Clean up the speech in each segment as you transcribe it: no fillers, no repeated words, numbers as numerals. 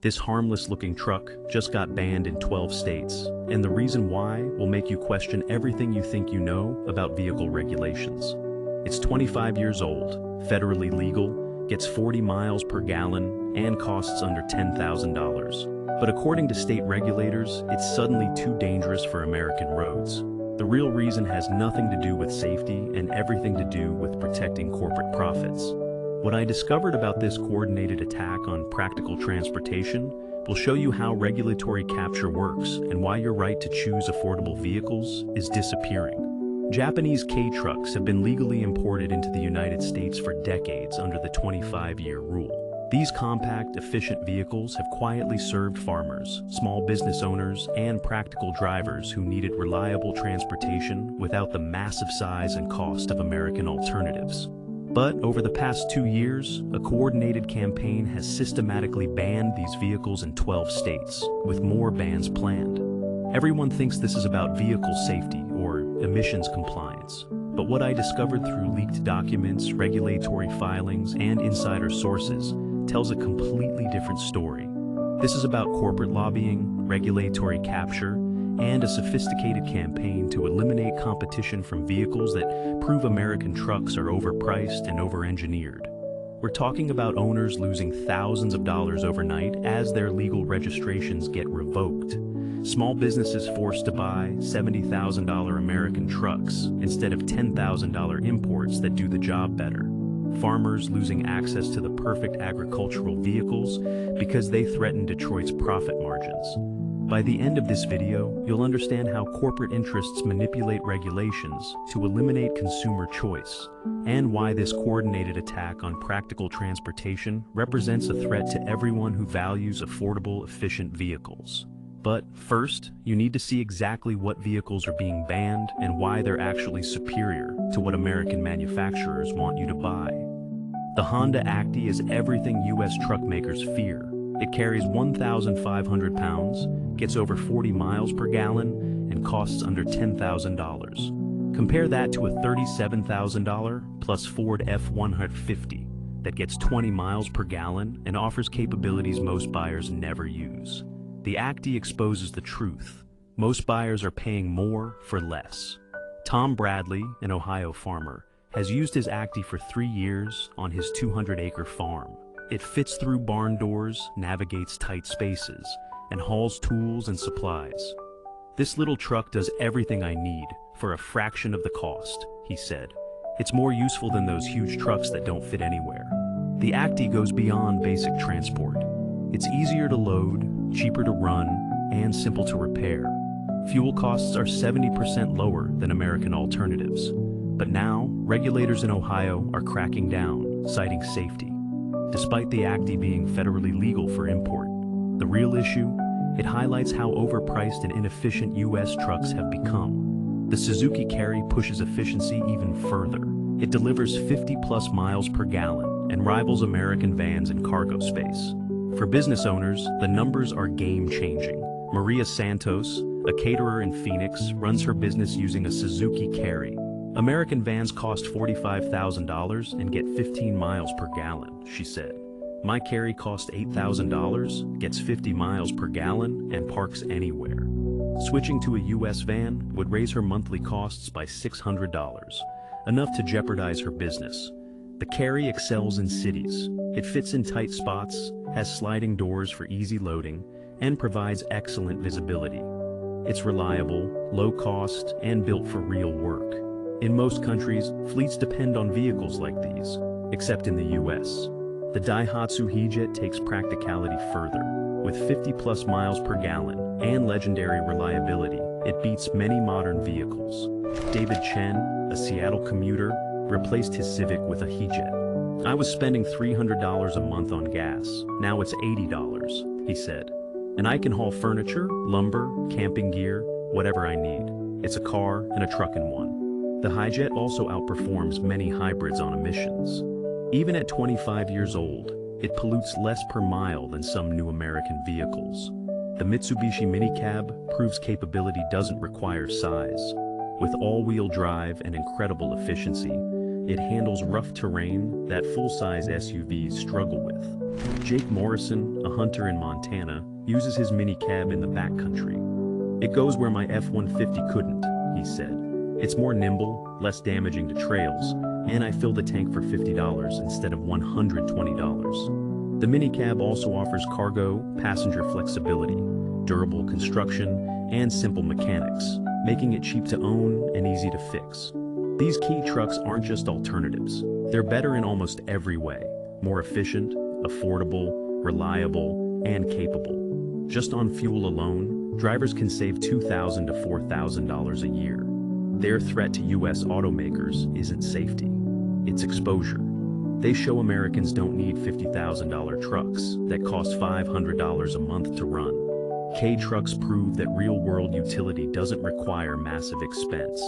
This harmless-looking truck just got banned in 12 states, and the reason why will make you question everything you think you know about vehicle regulations. It's 25 years old, federally legal, gets 40 miles per gallon, and costs under $10,000. But according to state regulators, it's suddenly too dangerous for American roads. The real reason has nothing to do with safety and everything to do with protecting corporate profits. What I discovered about this coordinated attack on practical transportation will show you how regulatory capture works and why your right to choose affordable vehicles is disappearing. Japanese K-trucks have been legally imported into the United States for decades under the 25-year rule. These compact, efficient vehicles have quietly served farmers, small business owners, and practical drivers who needed reliable transportation without the massive size and cost of American alternatives. But over the past 2 years, a coordinated campaign has systematically banned these vehicles in 12 states, with more bans planned. Everyone thinks this is about vehicle safety or emissions compliance. But what I discovered through leaked documents, regulatory filings, and insider sources tells a completely different story. This is about corporate lobbying, regulatory capture, and a sophisticated campaign to eliminate competition from vehicles that prove American trucks are overpriced and over-engineered. We're talking about owners losing thousands of dollars overnight as their legal registrations get revoked. Small businesses forced to buy $70,000 American trucks instead of $10,000 imports that do the job better. Farmers losing access to the perfect agricultural vehicles because they threaten Detroit's profit margins. By the end of this video, you'll understand how corporate interests manipulate regulations to eliminate consumer choice, and why this coordinated attack on practical transportation represents a threat to everyone who values affordable, efficient vehicles. But first, you need to see exactly what vehicles are being banned and why they're actually superior to what American manufacturers want you to buy. The Honda Acti is everything U.S. truck makers fear. It carries 1,500 pounds, gets over 40 miles per gallon, and costs under $10,000. Compare that to a $37,000 plus Ford F-150 that gets 20 miles per gallon and offers capabilities most buyers never use. The Acti exposes the truth. Most buyers are paying more for less. Tom Bradley, an Ohio farmer, has used his Acti for 3 years on his 200-acre farm. It fits through barn doors, navigates tight spaces, and hauls tools and supplies. "This little truck does everything I need for a fraction of the cost," he said. "It's more useful than those huge trucks that don't fit anywhere." The Acti goes beyond basic transport. It's easier to load, cheaper to run, and simple to repair. Fuel costs are 70% lower than American alternatives. But now, regulators in Ohio are cracking down, citing safety. Despite the Acti being federally legal for import, the real issue, it highlights how overpriced and inefficient U.S. trucks have become. The Suzuki Carry pushes efficiency even further. It delivers 50+ miles per gallon and rivals American vans in cargo space. For business owners, the numbers are game-changing. Maria Santos, a caterer in Phoenix, runs her business using a Suzuki Carry. American vans cost $45,000 and get 15 miles per gallon, she said. "My Carry cost $8,000, gets 50 miles per gallon, and parks anywhere." Switching to a U.S. van would raise her monthly costs by $600, enough to jeopardize her business. The Carry excels in cities. It fits in tight spots, has sliding doors for easy loading, and provides excellent visibility. It's reliable, low cost, and built for real work. In most countries, fleets depend on vehicles like these, except in the U.S. The Daihatsu Hijet takes practicality further. With 50+ miles per gallon and legendary reliability, it beats many modern vehicles. David Chen, a Seattle commuter, replaced his Civic with a Hijet. "I was spending $300 a month on gas. Now it's $80, he said. "And I can haul furniture, lumber, camping gear, whatever I need. It's a car and a truck in one." The Hijet also outperforms many hybrids on emissions. Even at 25 years old, it pollutes less per mile than some new American vehicles. The Mitsubishi Minicab proves capability doesn't require size. With all-wheel drive and incredible efficiency, It handles rough terrain that full-size SUVs struggle with. Jake Morrison, a hunter in Montana, uses his mini cab in the backcountry. It goes where my F-150 couldn't, he said. It's more nimble, less damaging to trails, and I fill the tank for $50 instead of $120. The minicab also offers cargo, passenger flexibility, durable construction, and simple mechanics, making it cheap to own and easy to fix. These key trucks aren't just alternatives. They're better in almost every way. More efficient, affordable, reliable, and capable. Just on fuel alone, drivers can save $2,000 to $4,000 a year. Their threat to U.S. automakers isn't safety, it's exposure. They show Americans don't need $50,000 trucks that cost $500 a month to run. K trucks prove that real-world utility doesn't require massive expense.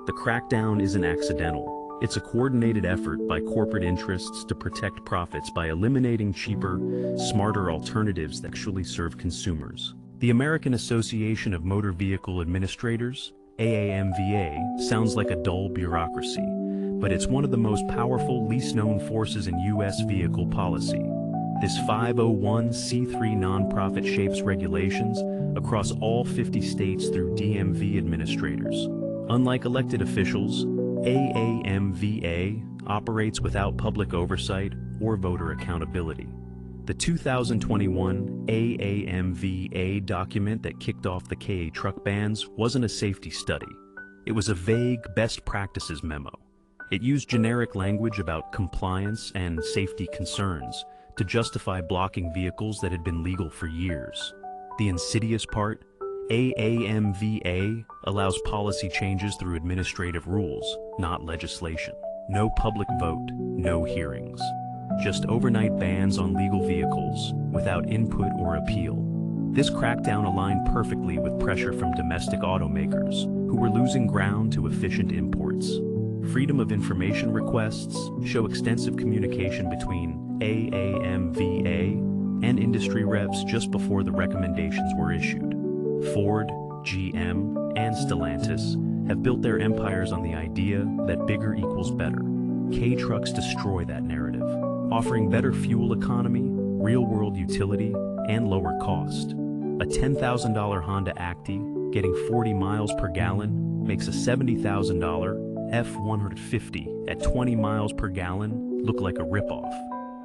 The crackdown isn't accidental. It's a coordinated effort by corporate interests to protect profits by eliminating cheaper, smarter alternatives that actually serve consumers. The American Association of Motor Vehicle Administrators, AAMVA, sounds like a dull bureaucracy, but it's one of the most powerful, least-known forces in U.S. vehicle policy. This 501c3 nonprofit shapes regulations across all 50 states through DMV administrators. Unlike elected officials, AAMVA operates without public oversight or voter accountability. The 2021 AAMVA document that kicked off the KA truck bans wasn't a safety study. It was a vague best practices memo. It used generic language about compliance and safety concerns to justify blocking vehicles that had been legal for years. The insidious part, AAMVA allows policy changes through administrative rules, not legislation. No public vote, no hearings. Just overnight bans on legal vehicles, without input or appeal. This crackdown aligned perfectly with pressure from domestic automakers, who were losing ground to efficient imports. Freedom of information requests show extensive communication between AAMVA and industry reps just before the recommendations were issued. Ford, GM, and Stellantis have built their empires on the idea that bigger equals better. K trucks destroy that narrative, offering better fuel economy, real-world utility, and lower cost. A $10,000 Honda Acti getting 40 miles per gallon makes a $70,000 F-150 at 20 miles per gallon look like a ripoff.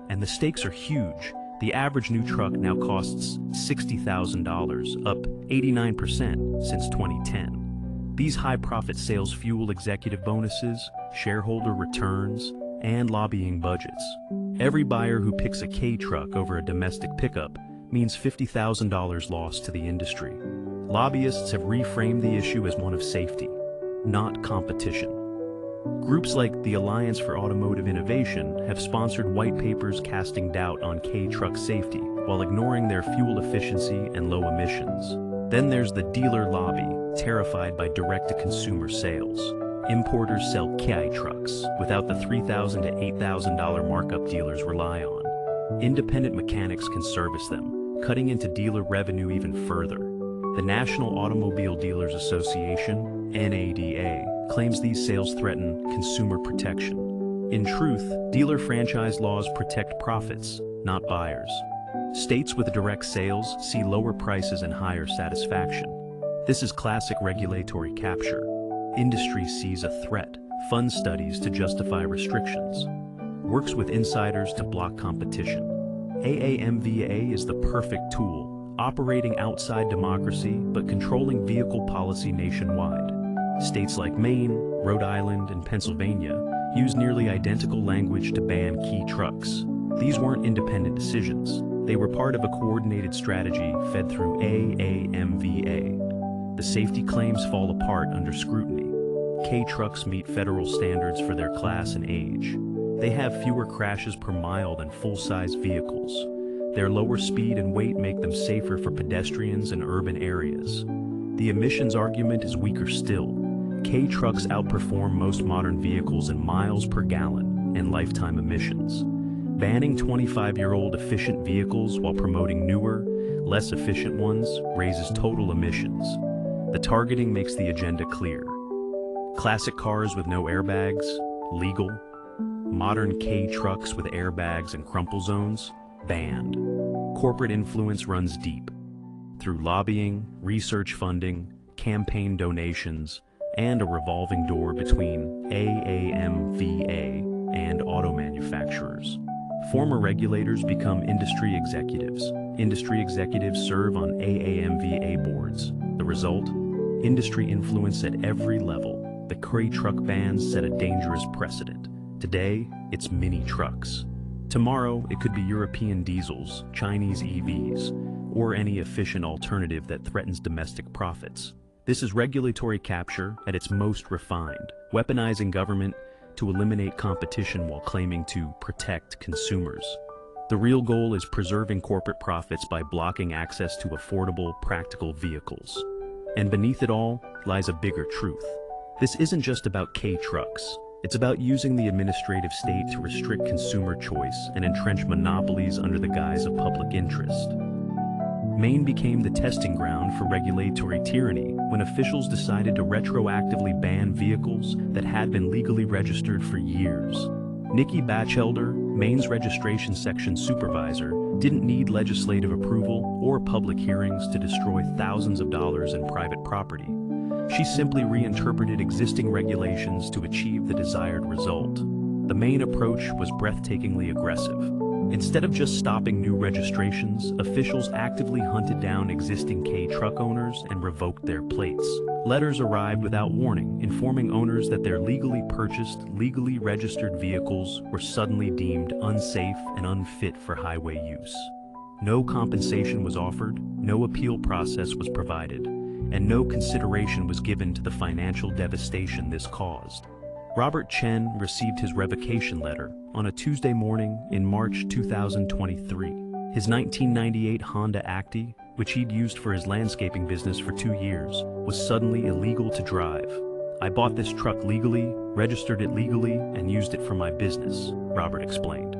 And the stakes are huge. The average new truck now costs $60,000, up 89% since 2010. These high-profit sales fuel executive bonuses, shareholder returns, and lobbying budgets. Every buyer who picks a K truck over a domestic pickup means $50,000 lost to the industry. Lobbyists have reframed the issue as one of safety, not competition. Groups like the Alliance for Automotive Innovation have sponsored white papers casting doubt on K truck safety while ignoring their fuel efficiency and low emissions. Then there's the dealer lobby, terrified by direct-to-consumer sales. Importers sell K trucks without the $3,000 to $8,000 markup dealers rely on. Independent mechanics can service them, cutting into dealer revenue even further. The National Automobile Dealers Association, NADA, claims these sales threaten consumer protection. In truth, dealer franchise laws protect profits, not buyers. States with direct sales see lower prices and higher satisfaction. This is classic regulatory capture. Industry sees a threat, funds studies to justify restrictions, works with insiders to block competition. AAMVA is the perfect tool, operating outside democracy but controlling vehicle policy nationwide. States like Maine, Rhode Island, and Pennsylvania use nearly identical language to ban key trucks. These weren't independent decisions. They were part of a coordinated strategy fed through AAMVA. The safety claims fall apart under scrutiny. K trucks meet federal standards for their class and age. They have fewer crashes per mile than full-size vehicles. Their lower speed and weight make them safer for pedestrians in urban areas. The emissions argument is weaker still. K trucks outperform most modern vehicles in miles per gallon and lifetime emissions. Banning 25-year-old efficient vehicles while promoting newer, less efficient ones raises total emissions. The targeting makes the agenda clear. Classic cars with no airbags, legal, Modern K trucks with airbags and crumple zones? Banned. Corporate influence runs deep. Through lobbying, research funding, campaign donations, and a revolving door between AAMVA and auto manufacturers. Former regulators become industry executives. Industry executives serve on AAMVA boards. The result? Industry influence at every level. The K truck bans set a dangerous precedent. Today, it's mini trucks. Tomorrow, it could be European diesels, Chinese EVs, or any efficient alternative that threatens domestic profits. This is regulatory capture at its most refined, weaponizing government to eliminate competition while claiming to protect consumers. The real goal is preserving corporate profits by blocking access to affordable, practical vehicles. And beneath it all lies a bigger truth. This isn't just about K trucks. It's about using the administrative state to restrict consumer choice and entrench monopolies under the guise of public interest. Maine became the testing ground for regulatory tyranny when officials decided to retroactively ban vehicles that had been legally registered for years. Nikki Batchelder, Maine's registration section supervisor, didn't need legislative approval or public hearings to destroy thousands of dollars in private property. She simply reinterpreted existing regulations to achieve the desired result. The Maine approach was breathtakingly aggressive. Instead of just stopping new registrations, officials actively hunted down existing K truck owners and revoked their plates. Letters arrived without warning, informing owners that their legally purchased, legally registered vehicles were suddenly deemed unsafe and unfit for highway use. No compensation was offered, no appeal process was provided, and no consideration was given to the financial devastation this caused. Robert Chen received his revocation letter on a Tuesday morning in March 2023. His 1998 Honda Acti, which he'd used for his landscaping business for 2 years, was suddenly illegal to drive. "I bought this truck legally, registered it legally, and used it for my business," Robert explained.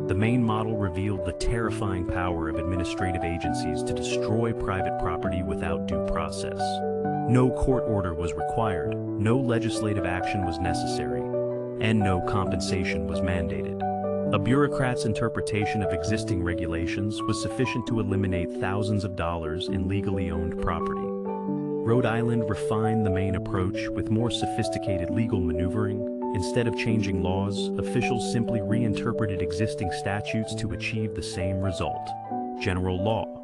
The Maine model revealed the terrifying power of administrative agencies to destroy private property without due process. No court order was required, no legislative action was necessary, and no compensation was mandated. A bureaucrat's interpretation of existing regulations was sufficient to eliminate thousands of dollars in legally owned property. Rhode Island refined the Maine approach with more sophisticated legal maneuvering. Instead of changing laws, officials simply reinterpreted existing statutes to achieve the same result. General law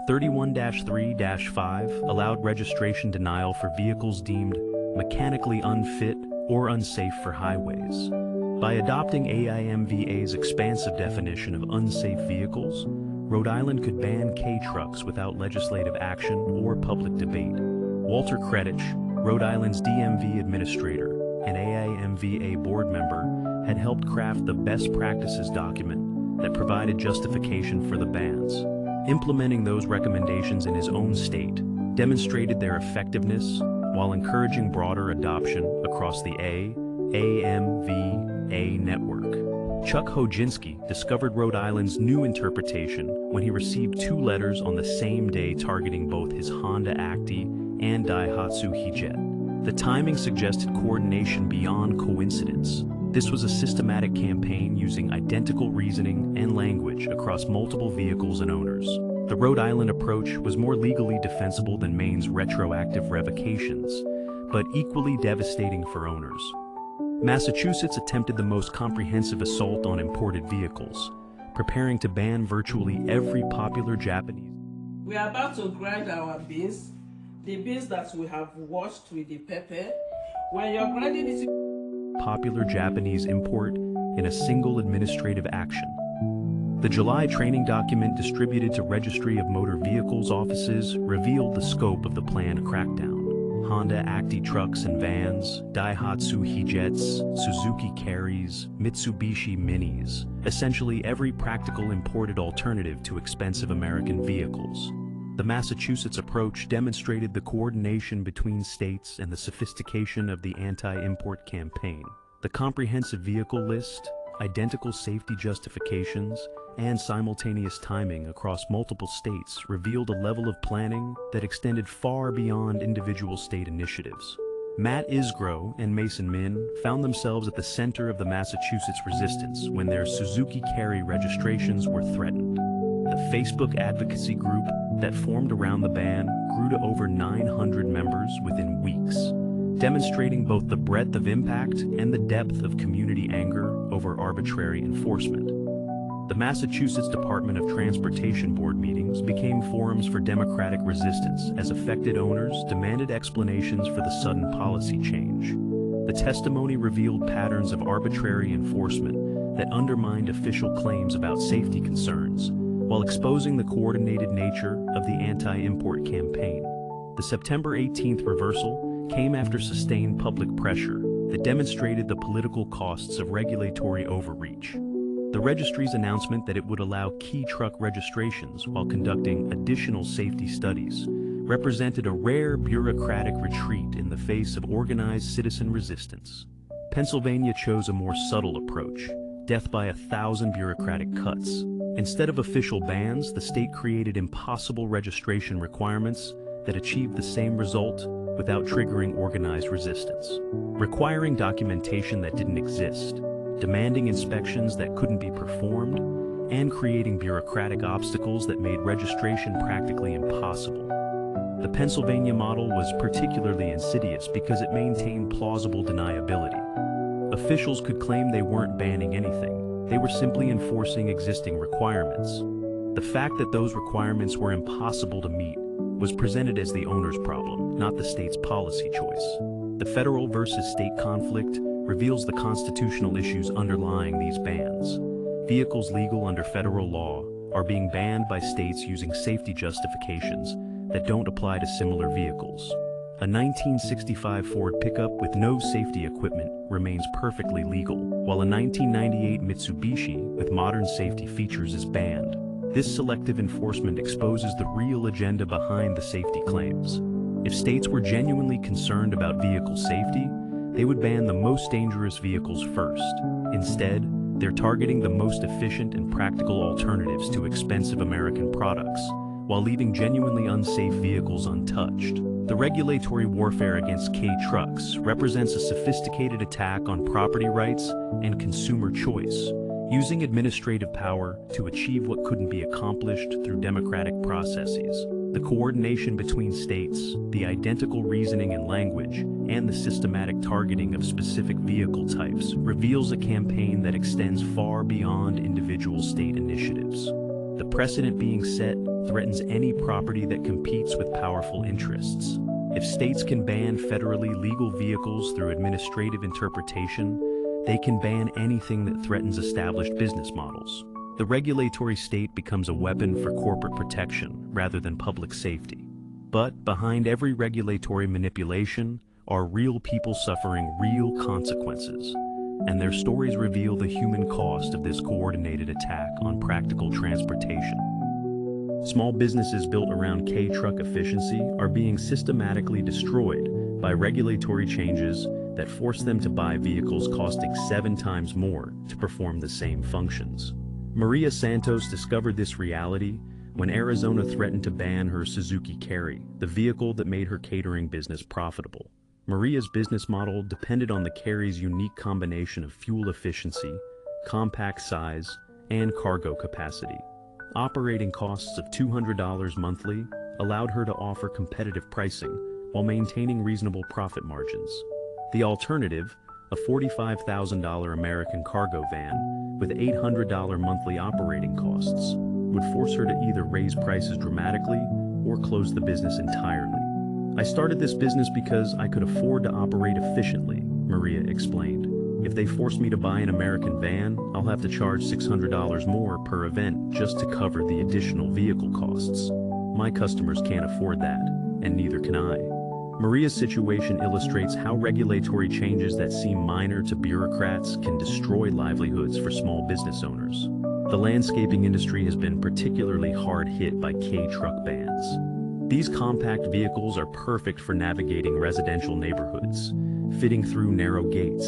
31-3-5 allowed registration denial for vehicles deemed mechanically unfit or unsafe for highways. By adopting AIMVA's expansive definition of unsafe vehicles, Rhode Island could ban K trucks without legislative action or public debate. Walter Kretich, Rhode Island's DMV administrator and AIMVA board member, had helped craft the best practices document that provided justification for the bans. Implementing those recommendations in his own state demonstrated their effectiveness while encouraging broader adoption across the AIMVA network. Chuck Hodzinski discovered Rhode Island's new interpretation when he received 2 letters on the same day targeting both his Honda Acti and Daihatsu Hijet. The timing suggested coordination beyond coincidence. This was a systematic campaign using identical reasoning and language across multiple vehicles and owners. The Rhode Island approach was more legally defensible than Maine's retroactive revocations, but equally devastating for owners. Massachusetts attempted the most comprehensive assault on imported vehicles, preparing to ban virtually every popular Japanese. We are about to grind our beans, the beans that we have washed with the pepper. When you're grinding it, popular Japanese import in a single administrative action. The July training document distributed to Registry of Motor Vehicles offices revealed the scope of the planned crackdown. Honda Acti trucks and vans, Daihatsu Hijets, Suzuki Carries, Mitsubishi Minis, essentially every practical imported alternative to expensive American vehicles. The Massachusetts approach demonstrated the coordination between states and the sophistication of the anti-import campaign. The comprehensive vehicle list, identical safety justifications, and simultaneous timing across multiple states revealed a level of planning that extended far beyond individual state initiatives. Matt Isgro and Mason Min found themselves at the center of the Massachusetts resistance when their Suzuki Carry registrations were threatened. The Facebook advocacy group that formed around the ban grew to over 900 members within weeks, demonstrating both the breadth of impact and the depth of community anger over arbitrary enforcement. The Massachusetts Department of Transportation Board meetings became forums for democratic resistance as affected owners demanded explanations for the sudden policy change. The testimony revealed patterns of arbitrary enforcement that undermined official claims about safety concerns, while exposing the coordinated nature of the anti-import campaign. The September 18th reversal came after sustained public pressure that demonstrated the political costs of regulatory overreach. The registry's announcement that it would allow key truck registrations while conducting additional safety studies represented a rare bureaucratic retreat in the face of organized citizen resistance. Pennsylvania chose a more subtle approach, death by 1,000 bureaucratic cuts. Instead of official bans, the state created impossible registration requirements that achieved the same result without triggering organized resistance. Requiring documentation that didn't exist, demanding inspections that couldn't be performed, and creating bureaucratic obstacles that made registration practically impossible. The Pennsylvania model was particularly insidious because it maintained plausible deniability. Officials could claim they weren't banning anything, they were simply enforcing existing requirements. The fact that those requirements were impossible to meet was presented as the owner's problem, not the state's policy choice. The federal versus state conflict reveals the constitutional issues underlying these bans. Vehicles legal under federal law are being banned by states using safety justifications that don't apply to similar vehicles. A 1965 Ford pickup with no safety equipment remains perfectly legal, while a 1998 Mitsubishi with modern safety features is banned. This selective enforcement exposes the real agenda behind the safety claims. If states were genuinely concerned about vehicle safety, they would ban the most dangerous vehicles first. Instead, they're targeting the most efficient and practical alternatives to expensive American products, while leaving genuinely unsafe vehicles untouched. The regulatory warfare against K-trucks represents a sophisticated attack on property rights and consumer choice, using administrative power to achieve what couldn't be accomplished through democratic processes. The coordination between states, the identical reasoning and language, and the systematic targeting of specific vehicle types reveals a campaign that extends far beyond individual state initiatives. The precedent being set threatens any property that competes with powerful interests. If states can ban federally legal vehicles through administrative interpretation, they can ban anything that threatens established business models. The regulatory state becomes a weapon for corporate protection rather than public safety. But behind every regulatory manipulation are real people suffering real consequences, and their stories reveal the human cost of this coordinated attack on practical transportation. Small businesses built around K-truck efficiency are being systematically destroyed by regulatory changes that force them to buy vehicles costing 7 times more to perform the same functions. Maria Santos discovered this reality when Arizona threatened to ban her Suzuki Carry, the vehicle that made her catering business profitable. Maria's business model depended on the Carry's unique combination of fuel efficiency, compact size, and cargo capacity. Operating costs of $200 monthly allowed her to offer competitive pricing while maintaining reasonable profit margins. The alternative, a $45,000 American cargo van with $800 monthly operating costs, would force her to either raise prices dramatically or close the business entirely. I started this business because I could afford to operate efficiently, Maria explained. If they force me to buy an American van, I'll have to charge $600 more per event just to cover the additional vehicle costs. My customers can't afford that, and neither can I. Maria's situation illustrates how regulatory changes that seem minor to bureaucrats can destroy livelihoods for small business owners. The landscaping industry has been particularly hard hit by K-truck bans. These compact vehicles are perfect for navigating residential neighborhoods, fitting through narrow gates,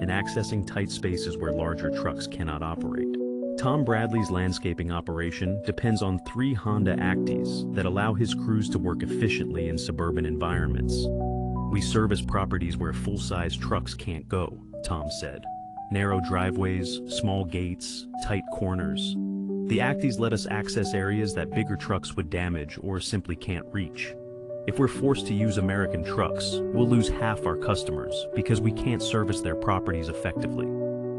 and accessing tight spaces where larger trucks cannot operate. Tom Bradley's landscaping operation depends on 3 Honda Actis that allow his crews to work efficiently in suburban environments. We service properties where full-size trucks can't go, Tom said. Narrow driveways, small gates, tight corners. The Acties let us access areas that bigger trucks would damage or simply can't reach. If we're forced to use American trucks, we'll lose half our customers because we can't service their properties effectively.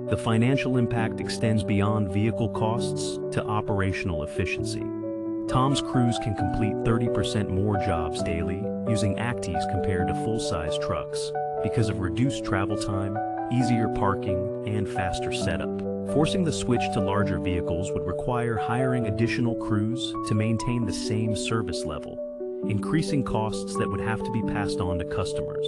The financial impact extends beyond vehicle costs to operational efficiency. Tom's crews can complete 30% more jobs daily using Acties compared to full-size trucks because of reduced travel time, easier parking, and faster setup. Forcing the switch to larger vehicles would require hiring additional crews to maintain the same service level, increasing costs that would have to be passed on to customers.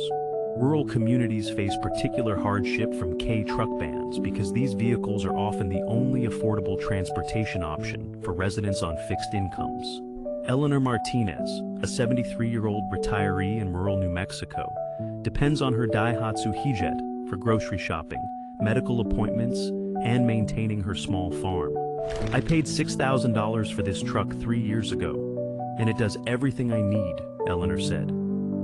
Rural communities face particular hardship from K-truck bans because these vehicles are often the only affordable transportation option for residents on fixed incomes. Eleanor Martinez, a 73-year-old retiree in rural New Mexico, depends on her Daihatsu Hijet for grocery shopping, medical appointments, and maintaining her small farm. I paid $6,000 for this truck 3 years ago, and it does everything I need, Eleanor said.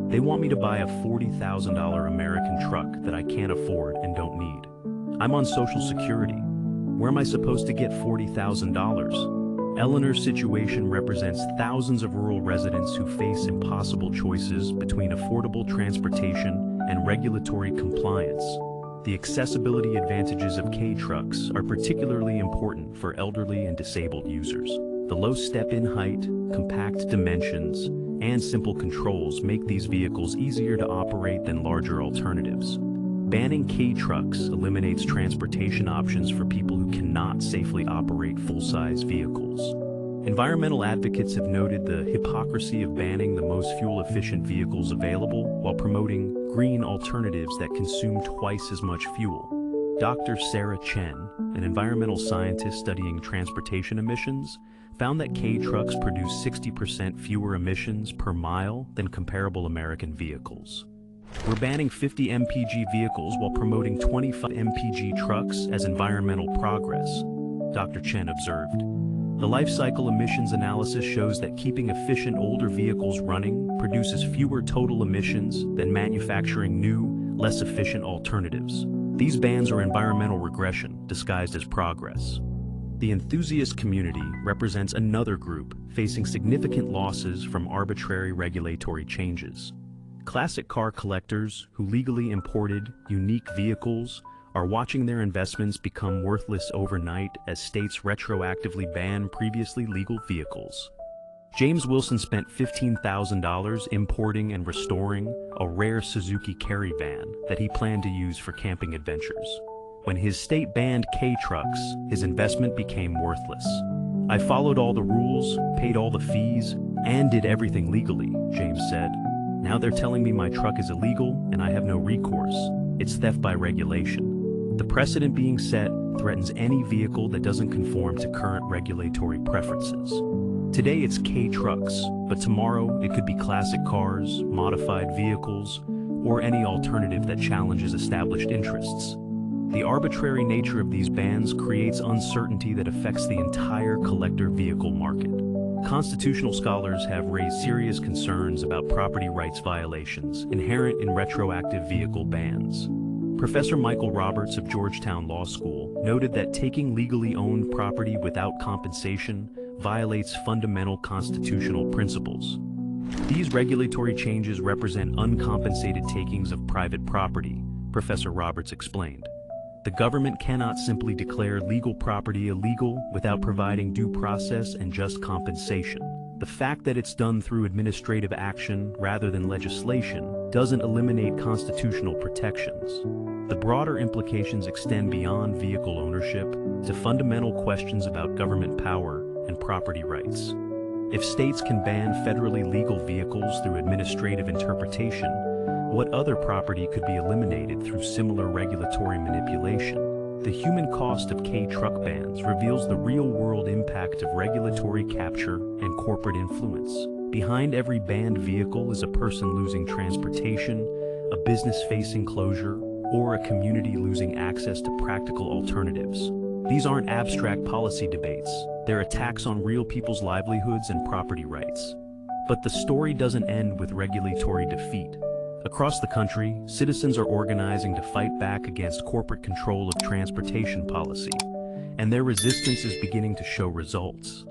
They want me to buy a $40,000 American truck that I can't afford and don't need. I'm on Social Security. Where am I supposed to get $40,000? Eleanor's situation represents thousands of rural residents who face impossible choices between affordable transportation and regulatory compliance. The accessibility advantages of K-trucks are particularly important for elderly and disabled users. The low step-in height, compact dimensions, and simple controls make these vehicles easier to operate than larger alternatives. Banning K-trucks eliminates transportation options for people who cannot safely operate full-size vehicles. Environmental advocates have noted the hypocrisy of banning the most fuel-efficient vehicles available while promoting green alternatives that consume twice as much fuel. Dr. Sarah Chen, an environmental scientist studying transportation emissions, found that K-trucks produce 60% fewer emissions per mile than comparable American vehicles. We're banning 50 MPG vehicles while promoting 25 MPG trucks as environmental progress, Dr. Chen observed. The life cycle emissions analysis shows that keeping efficient older vehicles running produces fewer total emissions than manufacturing new, less efficient alternatives. These bans are environmental regression disguised as progress. The enthusiast community represents another group facing significant losses from arbitrary regulatory changes. Classic car collectors who legally imported unique vehicles are watching their investments become worthless overnight as states retroactively ban previously legal vehicles. James Wilson spent $15,000 importing and restoring a rare Suzuki Carry van that he planned to use for camping adventures. When his state banned K-trucks, his investment became worthless. I followed all the rules, paid all the fees, and did everything legally, James said. Now they're telling me my truck is illegal and I have no recourse. It's theft by regulation. The precedent being set threatens any vehicle that doesn't conform to current regulatory preferences. Today it's K-trucks, but tomorrow it could be classic cars, modified vehicles, or any alternative that challenges established interests. The arbitrary nature of these bans creates uncertainty that affects the entire collector vehicle market. Constitutional scholars have raised serious concerns about property rights violations inherent in retroactive vehicle bans. Professor Michael Roberts of Georgetown Law School noted that taking legally owned property without compensation violates fundamental constitutional principles. These regulatory changes represent uncompensated takings of private property, Professor Roberts explained. The government cannot simply declare legal property illegal without providing due process and just compensation. The fact that it's done through administrative action rather than legislation doesn't eliminate constitutional protections. The broader implications extend beyond vehicle ownership to fundamental questions about government power and property rights. If states can ban federally legal vehicles through administrative interpretation, what other property could be eliminated through similar regulatory manipulation? The human cost of K-truck bans reveals the real-world impact of regulatory capture and corporate influence. Behind every banned vehicle is a person losing transportation, a business facing closure, or a community losing access to practical alternatives. These aren't abstract policy debates. They're attacks on real people's livelihoods and property rights. But the story doesn't end with regulatory defeat. Across the country, citizens are organizing to fight back against corporate control of transportation policy, and their resistance is beginning to show results.